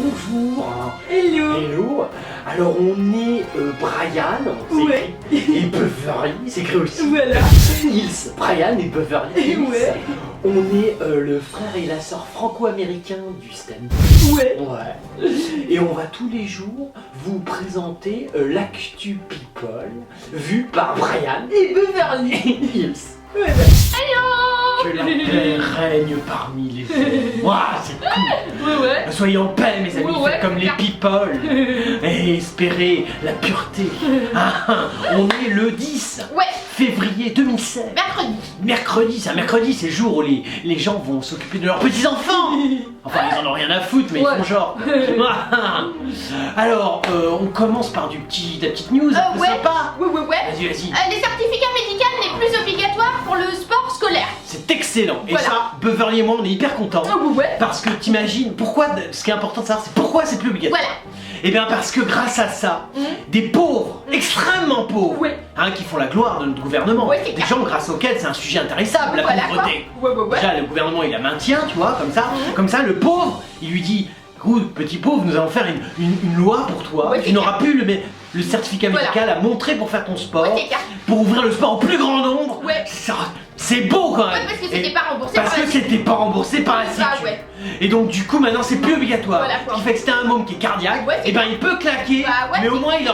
Bonjour. Hello. Hello. Alors on est Brian, Ouais. et Beverly, c'est écrit aussi. Voilà. Hills. Brian et Beverly Hills. Ouais. On est le frère et la sœur franco-américains du stand. Ouais. Ouais. Et on va tous les jours vous présenter l'actu people vu par Brian Et Beverly. Hills. Ouais. Que la paix règne parmi les hommes. Waouh, c'est cool. Ouais. Soyez en paix, mes amis, Ouais, faites comme les car- people et espérez la pureté. On est le 10 Ouais, février 2016. mercredi. Mercredi, c'est le jour où les gens vont s'occuper de leurs petits-enfants. Enfin, ils en ont rien à foutre, mais Ouais. ils font genre. Alors, on commence par la petite news un peu Ouais. sympa. Ouais. Vas-y. Les certificats médicaux les plus obligatoires pour le sport scolaire. C'est excellent. Et Voilà. ça, Beverly et moi, on est hyper contents. Ouais. Parce que t'imagines, ce qui est important de savoir, c'est pourquoi c'est plus obligatoire. Voilà. Et bien parce que grâce à ça, des pauvres, extrêmement pauvres, Ouais. qui font la gloire de notre gouvernement, Ouais, c'est des clair. gens grâce auxquels c'est un sujet intéressable, la Voilà, pauvreté. quoi. Ouais. Déjà, le gouvernement, il la maintient, tu vois, comme ça, le pauvre, il lui dit, écoute, petit pauvre, nous allons faire une loi pour toi, Ouais, tu c'est n'auras plus le certificat Voilà. médical à montrer pour faire ton sport, Ouais, c'est clair. pour ouvrir le sport au plus grand nombre. Ouais. C'est beau quand même. Ouais, parce que c'était Et- pas remboursé parce par que la c'était pas remboursé par la Ah, sécu. ouais. Et donc du coup maintenant c'est plus obligatoire. Voilà, quoi. Ce qui fait que c'était un môme qui est cardiaque, Ouais, c'est et ben il peut claquer, Bah, ouais, mais au c'est- moins il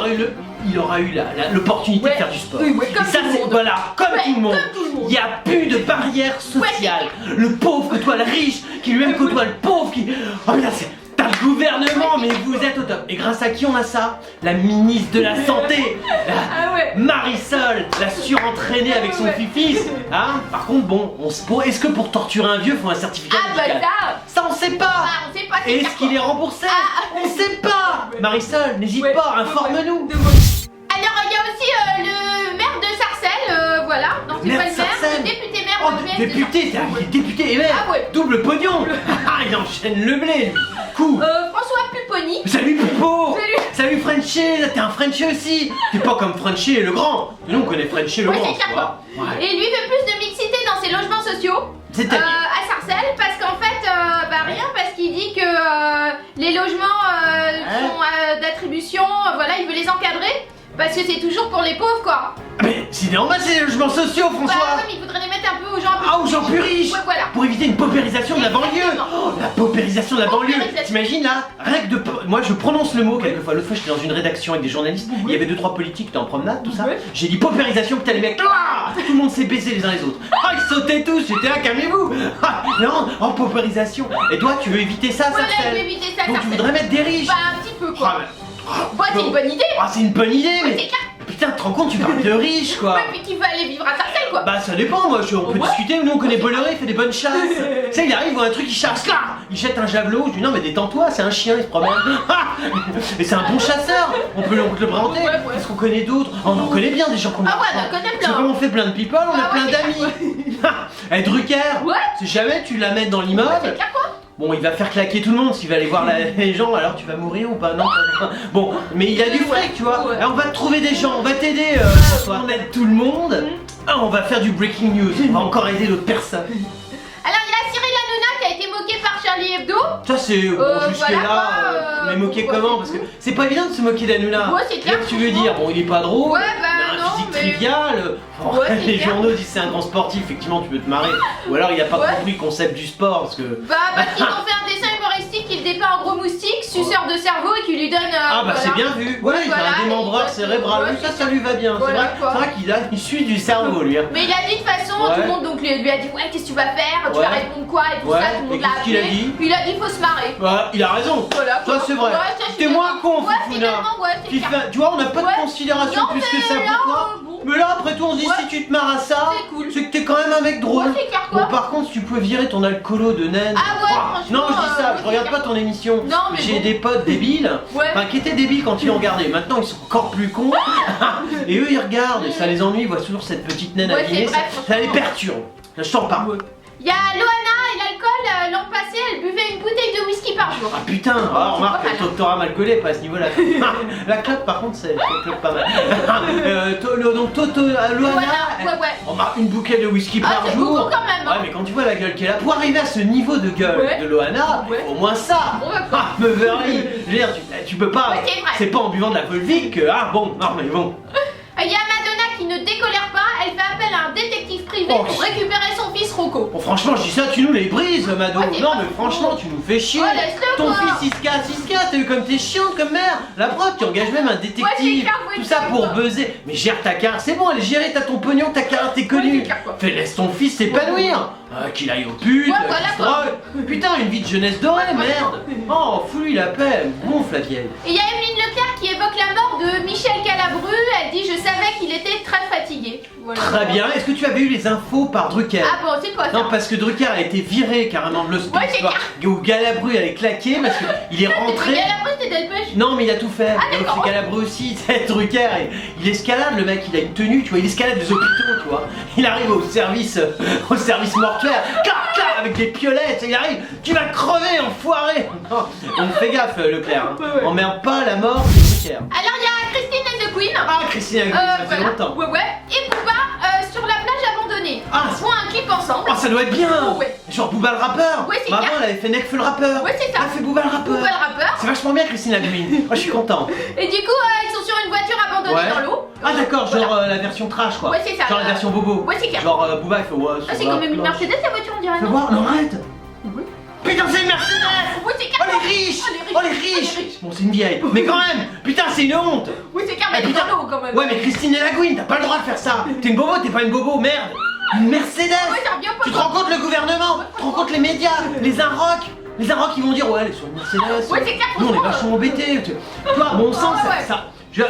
aura eu l'opportunité Ouais. de faire du sport. Oui, comme et ça tout le c'est monde. voilà, comme Ouais, tout le monde. comme tout le monde. Il n'y a plus de barrière sociale. Le pauvre côtoie le riche, qui lui-même côtoie le pauvre, qui. Oh mais là c'est. T'as le gouvernement, mais vous êtes au top. Et grâce à qui on a ça? La ministre de la Santé, Ah ouais. Marisol, la surentraînée avec son Ouais. fils. Par contre, bon, est-ce que pour torturer un vieux, faut un certificat Ah bah médical? ça. Ça, on sait pas. Ah, on sait pas. Et est-ce qu'il est remboursé? On sait pas. Marisol, n'hésite Ouais. pas, informe-nous. Alors il y a aussi le maire de Sarcelles, voilà. Non, c'est Maire pas de le maire, Sarcelles. le député maire Oh, de PS de député, Sarcelles. il est député et maire. Ah ouais. Double pognon. Il enchaîne le blé, lui. Cool. François Pupponi. Salut Pipo. Salut. Salut Frenchy, là t'es un Frenchy aussi. T'es pas comme Frenchy le grand. Nous on connaît Frenchy le Ouais, grand, c'est tu clair, vois. Ouais. Et lui veut plus de mixité dans ses logements sociaux. C'est-à-dire À Sarcelles, parce qu'en fait, rien, parce qu'il dit que les logements sont d'attribution, voilà, il veut les encadrer, parce que c'est toujours pour les pauvres, quoi. Mais c'est normal, c'est les logements sociaux, Bah, François. comme il voudrait les mettre un peu aux gens. Ah, aux gens plus riches. Ouais, voilà. Pour éviter une paupérisation de la banlieue. Exactement. Oh, la paupérisation de la banlieue. Paupérisation. T'imagines là, règle de. Moi je prononce le mot quelquefois. L'autre fois j'étais dans une rédaction avec des journalistes. Il y avait 2-3 politiques, t'es en promenade, tout ça. Ouais. J'ai dit paupérisation, putain les mecs, là, tout le monde s'est baisé les uns les autres. Ah, ils sautaient tous, j'étais là, calmez-vous. Ah, non, en paupérisation. Et toi, tu veux éviter ça, Voilà, il veut Sarcelles. éviter ça, Donc tu Sarcelles. voudrais mettre des riches. Bah, un petit peu, Ah, quoi. Bah, c'est une bonne idée. Ah, c'est une bonne idée, Ouais, mais. c'est clair. Putain, tu te rends compte, tu parles de riches quoi. Ouais, puis qui veut aller vivre à Sarcelles, quoi. Bah ça dépend, moi on peut Ouais. discuter, nous on connaît Bolloré, il fait des bonnes chasses. Tu sais, il arrive, il voit un truc, il chasse là, il jette un javelot, je dis non mais détends-toi, c'est un chien, il se promène. Et c'est un bon chasseur, on peut le présenter. Ouais. Qu'est-ce qu'on connaît d'autres? On en connaît bien des gens qu'on Ah ouais, on en connaît C'est plein. comme on fait plein de people, on a Ah ouais, plein c'est d'amis. Eh Drucker, Ouais. si jamais tu la mets dans C'est l'immeuble, clair, quoi. bon, il va faire claquer tout le monde s'il va aller voir les gens, alors tu vas mourir ou pas? Non. Bon, mais il a du fric, tu vois. Ouais. Alors, on va te trouver des gens, on va t'aider, François. On aide tout le monde. Ah, on va faire du breaking news. On va encore aider d'autres personnes. Alors, il y a Cyril Hanouna qui a été moqué par Charlie Hebdo. Ça, c'est bon, jusque voilà, là. quoi, Mais moquer pourquoi comment? c'est Parce que tout. c'est pas évident de se moquer d'Hanouna. Ouais, c'est clair, Qu'est-ce que tu veux franchement. dire? Bon, il est pas drôle. Ouais, bah, il a un non, physique mais- trivial. Bon, Ouais, c'est les clair. journaux disent c'est un grand sportif. Effectivement, tu peux te marrer. Ou alors il a pas Ouais. compris le concept du sport parce que. Bah, parce qu'ils ont fait un dessin humoristique qui le dépeint en gros moustique, suceur de cerveau et qui lui donne. Ah bah voilà. c'est bien vu, ouais, il a Voilà, un démembreur et- cérébral, ouais, oui, c'est ça lui va bien, Voilà, quoi. c'est vrai qu'il suit du cerveau lui. Hein. Mais il a dit de toute façon, Ouais. tout le monde donc lui a dit ouais qu'est-ce que tu vas faire, tu Ouais. vas répondre quoi et tout Ouais, ça, tout le et monde l'a qu'est-ce qu'il a appelé. dit Il a dit faut se marrer. Bah, il a raison, Voilà, quoi. ça c'est vrai. Ouais, ça, je suis T'es moins d'accord. con, Ouais, Fifuna. finalement, ouais, c'est Fifa- clair. Tu vois, on n'a pas Ouais. de considération Non, plus que mais ça là, pour toi. bon. Mais là, après tout, on dit Ouais. si tu te marres à ça, C'est cool. c'est que t'es quand même un mec drôle. Ouais, c'est clair, quoi. Bon, par contre, si tu peux virer ton alcoolo de naine. Ah ouais, franchement, Non, je dis ça, je c'est regarde clair. pas ton émission. Non, mais J'ai bon. des potes débiles, Ouais. enfin qui étaient débiles quand ils l'ont regardé. Maintenant, ils sont encore plus cons. Et eux, ils regardent et ça les ennuie. Ils voient toujours cette petite naine Ouais, abîmée. c'est vrai, Ça les franchement. perturbe. Là, je t'en parle. Il y a Loana et l'alcool, l'an passé, elle buvait une bouteille de whisky par jour. Ah putain, remarque, t'auras mal collé, pas à ce niveau-là. La clope, par contre, c'est clope pas mal. Donc Toto, Loana, Ouais. on marque une bouquet de whisky par c'est jour. beaucoup quand même. Ouais, mais quand tu vois la gueule qu'elle a, pour arriver à ce niveau de gueule de Loana, il faut au moins ça. Beverly, je veux dire, tu peux pas. Ouais, c'est pas en buvant de la Volvic que. Ah bon, non mais bon. Il y a Madonna qui ne décolère pas, elle fait appel à un détective privé pour récupérer son fils Rocco. Bon, franchement, je dis ça, tu nous les brises, Mado. Non, mais franchement, tu nous fais chier. Laisse-le, Ton quoi. fils, il se casse, t'as vu comme t'es chiante comme mère. La preuve, tu engages même un détective. Tout ça pour buzzer. Mais gère ta carrière, c'est bon, elle est gérée, t'as ton pognon, ta carrière, t'es connu. Laisse ton fils s'épanouir. Qu'il aille au pute, qu'il se drogue. Putain, une vie de jeunesse dorée, merde. Oh, fous-lui la paix, gonfle la vieille. Et il y a Evelyne Leclerc qui évoque la mort de Michel Galabru. Elle dit: je savais qu'il était très fatigué. Voilà. Très bien. Est-ce que tu avais eu les infos par Drucker? Ah bon, c'est quoi ça? Non, parce que Drucker a été viré carrément de l'hospice. Où Galabru elle est claqué parce qu'il est rentré. Galabru, c'était Delpech. Non, mais il a tout fait. Ah, donc c'est Galabru aussi. C'est Drucker. Il escalade, le mec, il a une tenue, tu vois. Il escalade les hôpitaux, tu vois. Il arrive au service mortuaire. Clac, avec des piolettes. Il arrive. Tu vas crever, enfoiré. Non. Donc fais gaffe, Leclerc. Hein. Emmerde pas la mort de Drucker. Alors il y a Christine and the Queen. Ah, Christine and the Queen, ça fait longtemps. Ouais. Et Booba sur la plage abandonnée. Ah, Ils font un clip ensemble. Oh, ça doit être bien. Genre Booba le rappeur. Ouais, c'est Avant, clair. elle avait fait Nekfeu le rappeur. Ouais, c'est ça. Elle a fait Booba le rappeur. Booba le rappeur. C'est vachement bien, Christine Laguine. Moi, je suis content. Et du coup, ils sont sur une voiture abandonnée dans l'eau. Ah, d'accord, genre la version trash, quoi. Ouais, c'est ça. Genre la version bobo. Ouais, c'est clair. Genre Booba, il fait ouais. Ah, c'est comme une Mercedes, la voiture, on dirait. Fais Non, voir, non, arrête. Oui. Putain, c'est une Mercedes. Ouais, c'est Oh, clair. les riches. Oh, Oh, les riches. Bon, c'est une vieille. Mais quand même, putain, c'est une honte. Oui, c'est clair, mais elle est dans l'eau quand même. Ouais, mais Christine Laguine, t'as pas le droit de faire ça. T'es une bobo, t'es pas une bobo, merde. Une Mercedes. Ouais, ça revient pas. Tu te rends compte le gouvernement, tu te rends compte les médias, les Inrocks. Les Inrocks ils vont dire ouais elle est sur une Mercedes. Ouais, c'est clair. Nous on est vachement embêtés. Tu vois, bon sang,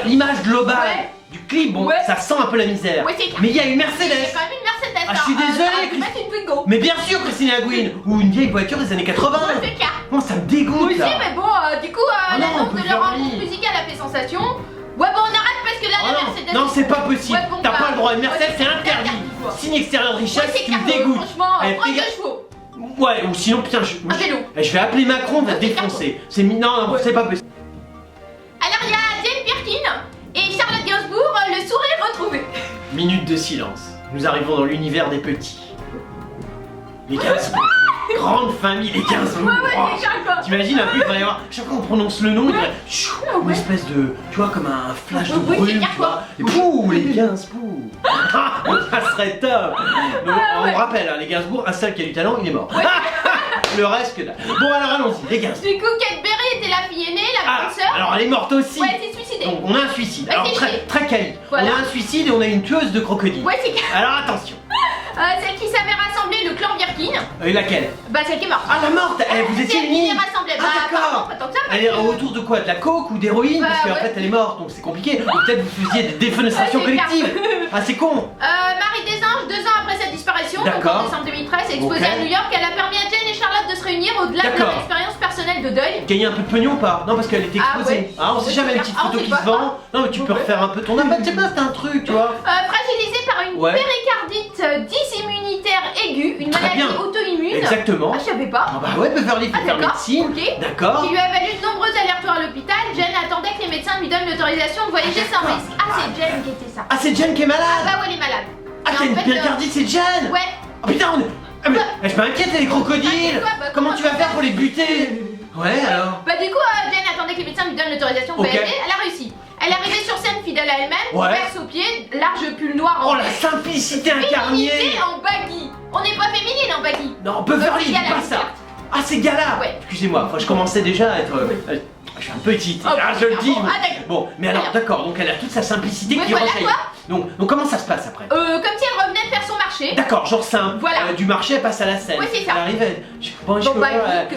l'image globale du clip, bon, ça sent un peu la misère. Ouais, c'est clair. Mais il y a une Mercedes. C'est quand même une Mercedes. Ah, je suis désolé, Tu mettre une Twingo. Mais bien sûr Christine Laguine, ou une vieille voiture des années 80. Ouais, c'est clair. Bon, ça me dégoûte Moi aussi, là. mais bon, du coup, l'annonce de leur rencontre musicale a fait sensation. Ouais, bon, on arrête parce que là, la Mercedes. Non, c'est pas possible. Ouais, bon, T'as pas le droit. Une Mercedes, ouais, c'est interdit. quoi. Signe extérieur de richesse, Ouais, c'est tu me clair, dégoûtes. franchement, Eh, prends fais 2 gaffe. chevaux. Ouais, ou sinon, putain, Un vélo. je vais appeler Macron, on va te Ouais, défoncer. C'est non, c'est pas possible. Alors, il y a Jane Birkin et Charlotte Gainsbourg, le sourire retrouvé. Minute de silence. Nous arrivons dans l'univers des petits. Les Gainsbourg. Grande famille, les Gainsbourg. Ouais, c'est clair. T'imagines un peu, il va y avoir, chaque fois qu'on prononce le nom, il y a une espèce de, tu vois, comme un flash de Oui, brume, c'est clair, tu vois. Et pouh, les Gainsbourg. Ça serait top. Donc, on rappelle, hein, les Gainsbourg, un seul qui a du talent, il est mort. Le reste que dalle. Bon alors allons-y, les Gainsbourg. Du coup, Kate Berry était la fille aînée, la grande sœur. Alors elle est morte aussi. Ouais, elle s'est suicidée. Donc on a un suicide. Ouais, Alors c'est très, chier. très quali. Voilà. On a un suicide et on a une tueuse de crocodile. Ouais, c'est clair. Alors attention. Celle qui savait rassembler le clan Birkin. Et laquelle? Bah, celle qui est morte. Ah la morte. Vous étiez Celle unis. qui les rassemblait. Ah Bah, d'accord. apparemment, pas tant que ça. Elle est autour de quoi? De la coke ou d'héroïne? Bah, Parce qu'en ouais. fait elle est morte, donc c'est compliqué. Ou peut-être vous faisiez des défenestrations Ouais, c'est collectives. Ah c'est con. Marie Desanges, 2 ans après sa disparition, donc D'accord. en décembre 2013, exposée Ok. à New York, elle a permis à Jane et Charlotte de se réunir au-delà de leur D'accord. expérience personnelle de deuil. Gagner un peu de pognon ou pas? Non parce qu'elle était Ah, exposée. ouais. Ah on sait Ouais, jamais c'est une petite clair. photo Ah, on qui sait se pas. vend. Non mais tu peux Ouais. refaire un peu ton appel, je sais pas, c'est un truc, tu vois. Fragilisée par une Ouais. péricardite dysimmunitaire aiguë, une Très maladie bien. auto-immune. Exactement. Ah, je savais pas. Ah bah ouais, Beverly fait faire d'accord. médecine. Ok. D'accord. Qui lui a valu de nombreux allers-retours à l'hôpital. Jane attendait que les médecins lui donnent l'autorisation de voyager sans d'accord. risque. Ah, c'est Jane qui était ça. Ah c'est Jen qui est Ah malade. bah ouais, elle est malade. Ah Et t'as en une fait, péricardite, c'est Jen. Ouais. Oh putain, ah, mais je m'inquiète les crocodiles. Ah, c'est quoi, Comment tu vas faire pour les buter? Ouais alors. Bah du coup, Jane attendait que les médecins lui donnent l'autorisation de Ok. voyager. Elle a réussi. Elle est arrivée sur scène fidèle à elle-même, Ouais. verse aux pieds, large pull noir en Oh la simplicité incarnée. féminité en baggy. On n'est pas féminine en baggy. Non, Beverly, dis Donc, pas ça. Ah c'est Gala. Ouais. Excusez-moi, enfin, je commençais déjà à être... je suis un peu excité, Oh, je le dis. bon, ah, d'accord. Bon, mais alors d'accord, donc elle a toute sa simplicité Ouais, qui voilà, rejaillit. quoi. Donc comment ça se passe après? Comme si elle revenait de faire son marché. D'accord, genre simple. Voilà. Du marché, elle passe à la scène. Ouais, c'est ça. Elle arrive, bonjour, Bon, bah,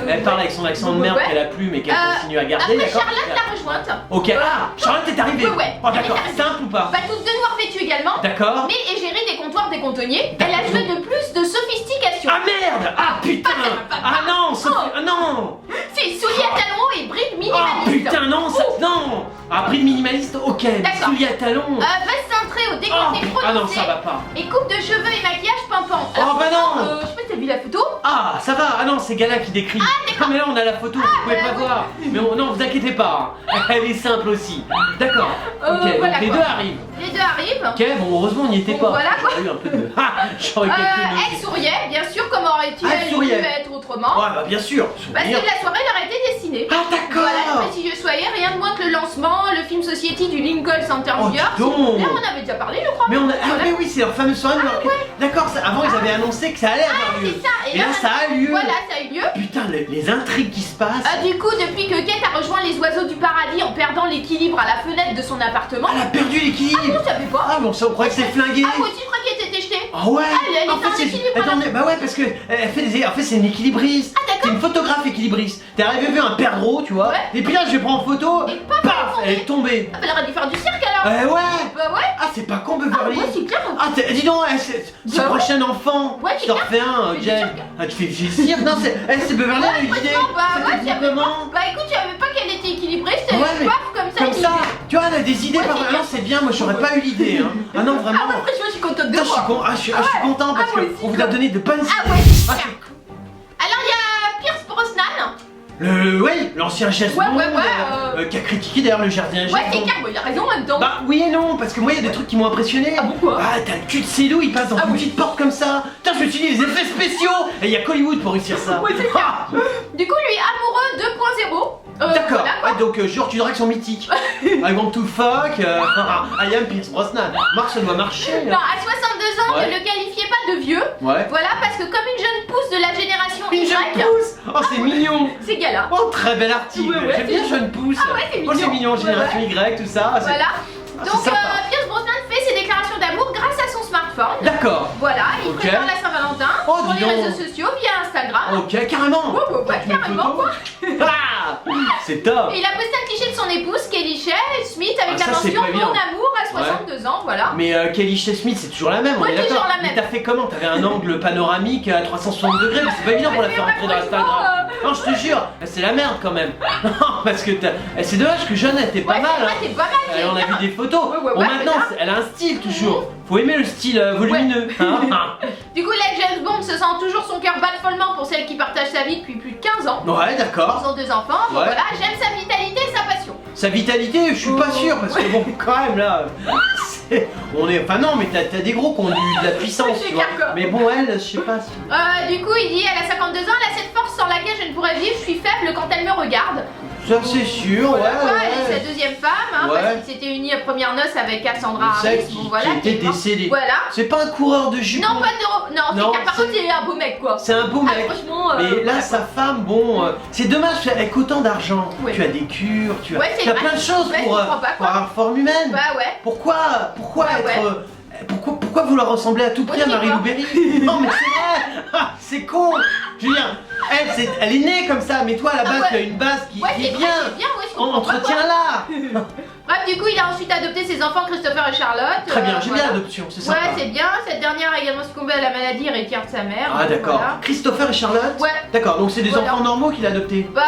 elle parle avec son accent de merde ouais. qu'elle a plus mais qu'elle continue à garder, Après, d'accord? Charlotte l'a rejointe. Ok, ah, Charlotte est arrivée. Ouais. Oh d'accord, Elle est arrivée. simple ou pas? Bah toutes deux noires vêtues également. D'accord. Mais égérie des comptoirs des contonniers. Elle a joué de plus de sophistication. Ah merde! Ah putain! Ah non! Oh. Ah non! C'est souliers à talons et brides Oh minimalistes. putain non! Non! Ah prix de minimaliste, ok, D'accord. souliers à talons! Veste cintrée au décolleté Ah non, prononcé. ça va pas! Et coupe de cheveux et maquillage pimpant. Oh, bah non. Je sais pas si t'as vu la photo. Ah, ça va. Ah non, c'est Gala qui décrit. Ah, mais là, on a la photo, vous pouvez pas voir. Mais non, vous inquiétez pas. Elle est simple aussi. D'accord. Ok, voilà, donc les quoi. deux arrivent. Les deux arrivent. Ok, bon, heureusement, on n'y était Bon, pas. voilà, quoi. J'aurais eu un peu de. Ah, j'aurais quelques Elle souriait, bien sûr, comment aurait-il Elle pu souriait. être autrement. Ouais, bah bien sûr. Parce que Sourire. la soirée leur a été destinée. Ah, d'accord. Voilà, le petit jeu soyez, rien de moins que le lancement, le film Society du Lincoln Center Oh, New York. dis donc. Là, on avait déjà parlé, je crois. Mais on a. Ah, Voilà. mais oui, c'est leur fameuse soirée. D'accord, avant, ils avaient annoncé que ça allait avoir lieu. C'est ça, Et là, ça a lieu. Voilà, ça a eu lieu. Putain, les intrigues qui se passent. Du coup, depuis que Kate a rejoint les oiseaux du paradis en perdant l'équilibre à la fenêtre de son appartement. Elle a perdu l'équilibre. Vous savez pas? Ah, bon, ça, on croyait que c'est flingué. Ah, moi aussi, je crois qu'elle était jetée. Ah ouais. Elle En était en fait, équilibre, attendez, bah ouais, parce que elle fait des. En fait, c'est une équilibriste. Ah, d'accord. C'est une photographe équilibriste. T'es arrivé vu un perdreau, tu vois. Ouais. Et puis là, je prends en photo. Et paf, Elle est tombée. Ah, bah, elle aurait dû faire du cirque alors. Ouais. Bah ouais. Ah, c'est pas con, Ah, Beverly. ouais, c'est clair. Ah, dis donc, ce Bah ouais. prochain enfant, Ouais, je t'en c'est refais un, Fais du Jen. cirque. Ah, tu fais du cirque? Non, c'est Beverly, elle a eu l'idée. Franchement, bah Ça ouais, te dit j'avais comment? pas. Bah écoute, je savais pas qu'elle était équilibrée, c'était Ouais, mais paf comme ça. Comme ça, tu vois, elle a des idées Ouais, par c'est là. bien. Non, c'est bien, moi j'aurais pas eu l'idée. Hein. Ah non, vraiment. Ah, moi, franchement, je suis contente de Putain, je suis toi. je suis content parce Ah, moi que aussi, on vous a quoi. donné de bonnes idées. Ah ouais, Ah, super. c'est- Alors, il y a Pierce Brosnan. Oui, l'ancien James Ouais, Bond, ouais, qui a critiqué d'ailleurs le jardin Ouais, James c'est Bond. clair, il a raison en même temps. Bah oui et non, parce que moi il y a des trucs qui m'ont impressionné. Ah bon, quoi? Ah, t'as le cul de Cédou, il passe dans Ah une oui. petite porte comme ça. Putain, je me suis dit, les effets spéciaux. Et il y a qu'Hollywood pour réussir ça. Ouais, c'est Ah, Du coup, lui, amoureux 2.0. D'accord, Voilà, quoi. ouais, donc genre tu dirais qu'ils sont mythiques. I want to fuck, I am Pierce Brosnan. Marc, ça doit marcher. Non, à 62 ans, Ouais. ne le qualifiez pas de vieux. Ouais. Voilà, parce que comme une jeune pousse de la génération Une Y, jeune pousse. Oh, c'est mignon. c'est gala. Oh, très bel article. Ouais, ouais, J'aime bien jeune pousse. Ah ouais, c'est Oh, c'est mignon. mignon, génération Y, tout ça. C'est- Voilà. Ah, c'est Donc, sympa. Pierce Brosnan fait ses déclarations d'amour grâce à son smartphone. D'accord. Voilà, il Ok. prépare la Saint-Valentin Oh, sur dis les donc. réseaux sociaux via Instagram. Ok, carrément. Ouais, ouais, Quand tu mets une carrément, photo. quoi. Ah, c'est top. Et il a posté un cliché de son épouse, Kelly Shea Smith, avec Ah, la ça, c'est mention pas évident. Mon amour à 62 ans, voilà. Mais Kelly Shea Smith, c'est toujours la même, on Ouais, est d'accord. toujours la même. Mais t'as fait comment? T'avais un angle panoramique à 360 degrés, mais c'est pas évident pour la Mais faire ouais, entrer dans franchement, Instagram. Non, je te jure, c'est la merde quand même. Non, parce que c'est dommage que Jeanne était pas Ouais, mal. c'est vrai, Hein. t'es pas mal, j'ai On a vu des photos. Ouais, ouais, Bon, ouais, maintenant, c'est elle a un style toujours. Faut aimer le style volumineux. Hein. Du coup, là, James Bond se sent toujours son cœur bat follement pour celle qui partage sa vie depuis plus de 15 ans. Ouais, Ils d'accord. ont 2 enfants, donc Ouais. voilà, j'aime sa vitalité et sa passion. Sa vitalité, je suis pas sûr parce que bon, quand même là, on est. Enfin non, mais t'as des gros qui ont eu de la puissance, C'est tu vois. clair, quoi. Mais bon, elle, je sais pas. Du coup, il dit elle a 52 ans, elle a cette force sans laquelle je ne pourrais vivre, je suis faible quand elle me regarde. Ça c'est sûr, ouais. Voilà, quoi, elle est ouais. sa deuxième femme, hein, Ouais. parce qu'il s'était uni à première noces avec Cassandra Le Harris. sexe Bon, qui voilà, était qui est mort. décédé. Voilà. C'est pas un coureur de jupe. Non, pas de. Non, Non, c'est par c'est- contre, c'est un beau mec, quoi. C'est un beau Ah, mec. franchement. Mais là, voilà, sa femme, bon, c'est dommage avec autant d'argent. Ouais. Tu as des cures, tu as, Ouais, c'est tu as vrai. plein de choses Ouais, pour, je comprends pas, pour quoi. avoir forme humaine. Bah ouais. Pourquoi Ouais, être. ouais. Pourquoi vouloir ressembler à tout prix Ouais, à c'est Marie quoi. Lou Berry? Non, mais c'est vrai. Ah, c'est con. Je veux dire, elle est née comme ça, mais toi à la Ah base, ouais. tu as une base qui Ouais, est c'est vrai, bien. c'est bien, ouais, je comprends pas, quoi. Entretiens-la. Bref, du coup, il a ensuite adopté ses enfants Christopher et Charlotte. Très bien, j'aime bien voilà. l'adoption, c'est Ouais, sympa. c'est bien. Cette dernière a également succombé à la maladie héritière de sa mère. Ah, donc d'accord. voilà. Christopher et Charlotte? Ouais. D'accord, donc c'est des Voilà. enfants normaux qu'il a adoptés. Bah,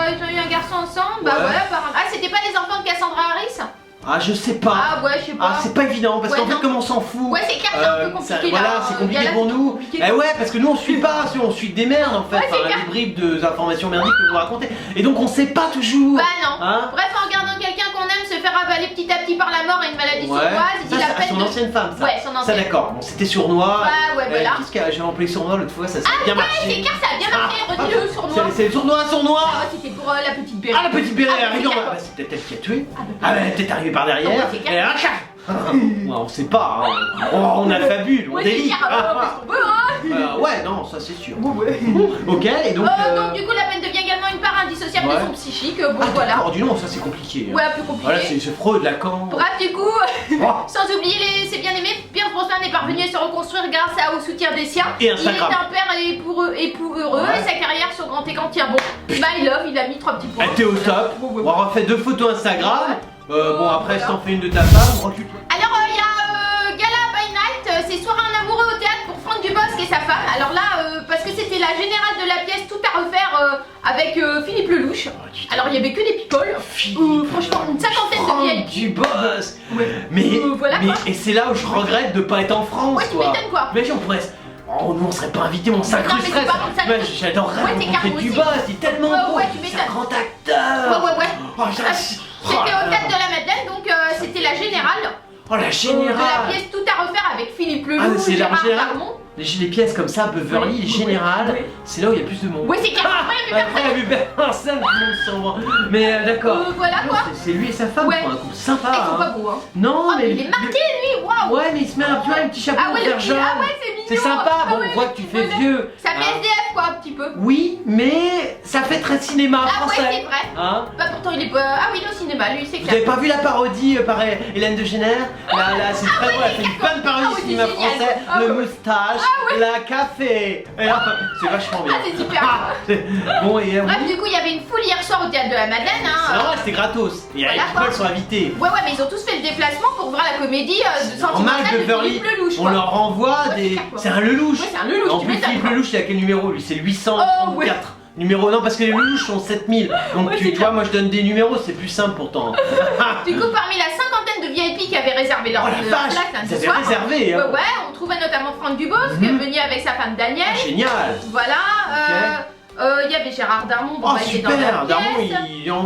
ils ont eu un garçon ensemble. Bah Ouais. ouais, apparemment. Ah, c'était pas les enfants de Cassandra Harris? Ah, je sais pas. Ah ouais, je sais pas. Ah, c'est pas évident parce Ouais, qu'en fait, non. comme on s'en fout. Ouais, c'est clair, c'est un peu compliqué là. Voilà, c'est compliqué Gala, pour c'est nous. compliqué. Eh ouais, parce que nous on suit pas, on suit des merdes en fait, Ouais, c'est enfin, clair. des bribes d'informations merdiques que vous racontez. Et donc on sait pas toujours. Bah non. Hein? Bref, en regardant quelqu'un qu'on aime se faire avaler petit à petit par la mort et une maladie Ouais. sournoise, il Ça, dit la c'est peine son de. ancienne femme, ça. Ouais, son Ça ancienne. d'accord. Bon, c'était sournois. Bah ouais, voilà. Qu'est-ce que j'ai employé sournois l'autre fois, ça a bien Ouais, marché. c'est clair, ça a bien marché. Redis-le sur moi. C'est sournois. Ah, c'était pour la petite bébé. Ah, la petite bérée, Ah, arrivant. c'est Ah, clair. bah, c'est peut-être elle qui a tué. Ah, bah, Ah, bah, elle est peut-être arrivée par derrière. Ah, ouais, c'est clair. Et là, ouais, on sait pas. Hein. Oh, on a fabule, on Ouais, c'est délie. clair, parce qu'on peut, hein. Ouais, non, ça c'est sûr. Ouais. Ok, et donc. Donc du coup la peine devient également une part indissociable Ouais. de son psychique, bon Ah, voilà. d'accord, dis donc, ça c'est compliqué. hein. Ouais, un peu compliqué. Voilà, c'est Freud, Lacan. Bref du coup, Oh. sans oublier ses bien-aimés, Pierce Brosnan est parvenu à se reconstruire grâce au soutien des siens. Et Il est Instagram. un père heureux Ouais. et sa carrière sur grand écran tient bon. My love, il a mis 3 petits points. Elle était au top. Ouais, ouais, On aura fait 2 photos Instagram. Bon, après, voilà. si t'en fais une de ta femme, recule-toi. Alors il y a Gala by Night, c'est soirée en amoureux au théâtre pour Franck Dubosc et sa femme. Alors là, parce que c'était la générale de la pièce, tout à refaire avec Philippe Lelouch. Alors il y avait que des picoles. Franchement, une cinquantaine de VIP. Du boss. Ouais. Mais, Voilà, quoi. et c'est là où je regrette de pas être en France, Ouais, tu quoi. m'étonnes, quoi. Imagine, on pourrait. Oh, nous on serait pas invités, on s'incrusterait. mais c'est pas comme ça. J'adorerais Ouais, t'es rencontrer carré du aussi. boss, il est tellement beau. Ouais, tu c'est un m'étonnes. grand acteur. Ouais. Oh, C'était au théâtre de la Madeleine, donc c'était la générale. Oh, la De générale. la pièce Tout à refaire avec Philippe Leloup, Ah, c'est la Gérard générale. Darmon. Les pièces comme ça, Beverly, les générales, c'est là où il y a plus de monde. Ouais, c'est carrément Après, il y a vu personne, tout le monde s'en va. Mais d'accord. Voilà quoi. C'est lui et sa femme, Ouais. quoi, un couple sympa. Ils sont hein. pas beaux, hein. Non, Ah, mais. il est marqué lui, waouh. Ouais, mais il se met un petit chapeau Ah ouais, vert jaune. ah ouais, c'est mignon. C'est sympa, Ah bon, ouais, on voit que tu fais ouais. vieux. Ça fait Hein. SDF quoi, un petit peu. Oui, mais ça fait très cinéma Ah français. ouais, c'est vrai. Hein? Bah pourtant il est pas. Ah oui, le cinéma, lui c'est Vous clair. avez pas vu la parodie par Hélène de Génère? Là, c'est très drôle, elle fait une bonne parodie Ah du oui, cinéma c'est génial. français, Ah le ouais. moustache, la café. Et là, c'est vachement bien. Ah, c'est super. Bon, et Bref, du coup, il y avait une foule hier soir au théâtre de la Madeleine. c'est Hein. normal, c'était gratos. Et les Voilà, people quoi. sont invités. Ouais, mais ils ont tous fait le déplacement pour voir la comédie Normal, sentimentale de Beverly, Philippe Lelouch. on quoi. leur renvoie Ouais, des. c'est clair, quoi. C'est un Lelouch. Ouais, c'est un Lelouch, En tu plus, m'étonnes, Philippe quoi. Lelouch, c'est à quel numéro lui? C'est 834. Oh, ouais. Numéro, non, parce que les Lelouch sont 7000. Donc Ouais, tu c'est vois, clair. moi je donne des numéros, c'est plus simple pourtant. Du coup, parmi la cinquantaine de VIP qui avaient réservé leur Oh la leur vache, place ils lundi avaient soir, réservé, hein. ouais, on trouvait notamment Franck Dubosc, venu avec sa femme Daniel. Ah, génial. Voilà. Il y avait Gérard Darmon, bon, Oh bah, il est dans la super, Darmon pièce.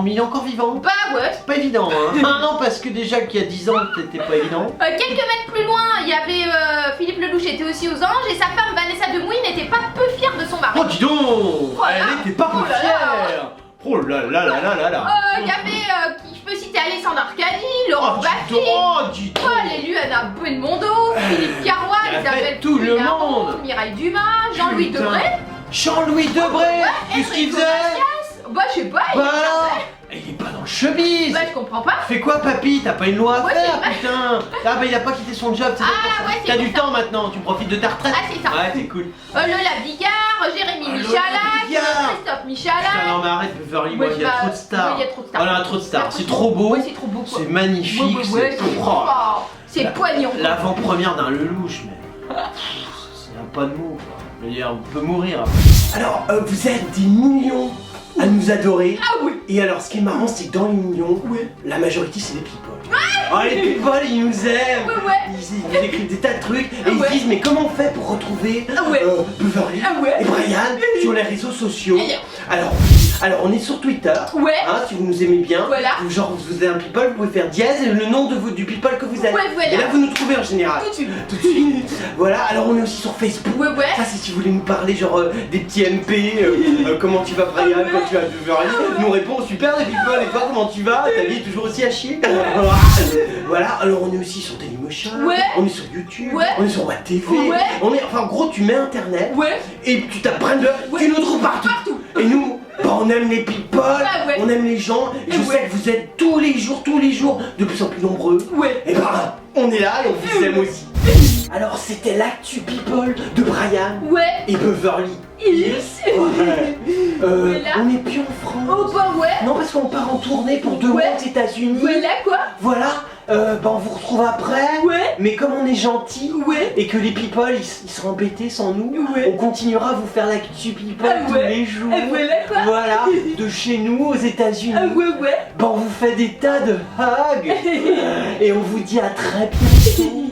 il est encore vivant. Bah ouais. C'est pas évident, hein. Ah non, parce que déjà qu'il y a 10 ans, c'était pas évident. Quelques mètres plus loin, il y avait Philippe Lelouch était aussi aux anges et sa femme Vanessa Demouy n'était pas peu fière de son mari. Oh dis donc, Voilà. elle était pas Oh peu là là. fière. Oh là là là là là là. Il y avait, je peux citer Alexandre Arcadi, Laurent Oh Baffy, dis donc. Paul élu Anna Belmondo, Philippe Carrois, il y avait Isabelle tout le Poulineau, monde. Mireille Dumas, Jean-Louis Putain. Debré. Jean-Louis Debré, qu'est-ce qu'il Enrico faisait? Macias. Bah je sais pas, il Bah est alors, il est pas dans le showbiz. Bah je comprends pas. Fais quoi papy? T'as pas une loi à Ouais, faire, c'est vrai. putain. Ah bah il a pas quitté son job, c'est Ah, pour ça. ouais, c'est T'as pour du ça. temps maintenant, tu profites de ta retraite. Ah, c'est ça. Ouais, c'est cool. Lola Bigard, Jérémy Ah, Lola Michalak, Bigard. Christophe Michalak. Putain, non mais arrête Beverly, moi Ouais, il y a bah, trop de stars. ouais, il y a trop de stars. Oh là, trop de stars, Ouais, c'est trop beau. Ouais, c'est trop beau quoi. C'est magnifique, Ouais, c'est c'est oh, c'est poignant. quoi. l'avant-première d'un Lelouch, mais c'est pas de mots quoi. Je veux dire, on peut mourir. Alors, vous êtes des millions à nous adorer. Ah oui. Et alors, ce qui est marrant, c'est que dans les millions, la majorité c'est des people. Ah, les people, ils nous aiment. Ouais. Ils écrivent des tas de trucs et Ah ils ouais. se disent mais comment on fait pour retrouver Ah ouais. Beverly Ah ouais. et Brian sur les réseaux sociaux. Alors on est sur Twitter. Ouais. Hein, si vous nous aimez bien. Voilà. Genre vous êtes un people, vous pouvez faire dièse et le nom du people que vous êtes. Ouais, voilà. Et là vous nous trouvez en général. Tout de suite. Tout de suite. Voilà, alors on est aussi sur Facebook. Ouais. Ça c'est si vous voulez nous parler genre des petits MP, comment tu vas Brian, Ah ouais. quand tu vas Beverly, nous répond super les people et toi comment tu vas, ta vie est toujours aussi à chier. Voilà, alors on est aussi sur Dailymotion, Ouais. on est sur YouTube, Ouais. on est sur WebTV, Ouais. on est, enfin en gros tu mets internet Ouais. et tu tapes Brandon, Ouais. tu nous trouves partout. Et nous, bah, on aime les people, Ah ouais. on aime les gens, et je Ouais. sais que vous êtes tous les jours, de plus en plus nombreux. Ouais. Et bah, on est là et on vous aime aussi. Alors c'était l'actu people de Brian Ouais. et Beverly. Hills. Ouais. Voilà. On n'est plus en France. Oh bah ouais. Non parce qu'on part en tournée pour 2 mois Ouais. aux États-Unis. Voilà quoi. Voilà. Bah on vous retrouve après. Ouais. Mais comme on est gentil Ouais. et que les people ils seront embêtés sans nous, Ouais. on continuera à vous faire l'actu people Ah tous ouais. les jours. Ah voilà quoi. Voilà, de chez nous aux États-Unis. Ah ouais. Bah on vous fait des tas de hugs et on vous dit à très bientôt.